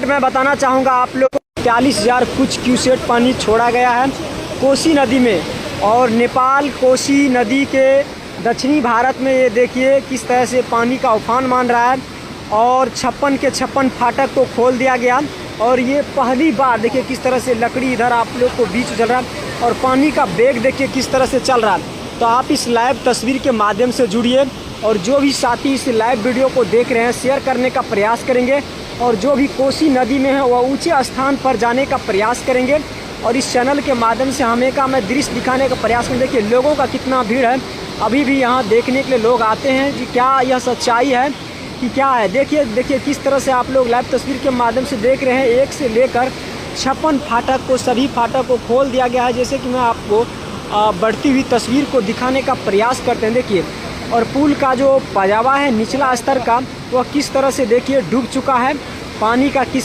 मैं बताना चाहूँगा आप लोग को 43,000 कुछ क्यूसेक पानी छोड़ा गया है कोसी नदी में। और नेपाल कोसी नदी के दक्षिणी भारत में ये देखिए किस तरह से पानी का उफान मान रहा है। और 56 के 56 फाटक को खोल दिया गया। और ये पहली बार देखिए किस तरह से लकड़ी इधर आप लोग को बीच चल रहा है और पानी का वेग देखिए किस तरह से चल रहा है। तो आप इस लाइव तस्वीर के माध्यम से जुड़िए और जो भी साथी इस लाइव वीडियो को देख रहे हैं शेयर करने का प्रयास करेंगे। और जो भी कोसी नदी में है वह ऊंचे स्थान पर जाने का प्रयास करेंगे। और इस चैनल के माध्यम से हमें दृश्य दिखाने का प्रयास करें। देखिए लोगों का कितना भीड़ है, अभी भी यहाँ देखने के लिए लोग आते हैं कि क्या यह सच्चाई है कि क्या है। देखिए किस तरह से आप लोग लाइव तस्वीर के माध्यम से देख रहे हैं। 1 से लेकर 56 फाटक को सभी फाटक को खोल दिया गया है। जैसे कि मैं आपको बढ़ती हुई तस्वीर को दिखाने का प्रयास करते हैं। देखिए और पुल का जो पजावा है निचला स्तर का वह किस तरह से देखिए डूब चुका है। पानी का किस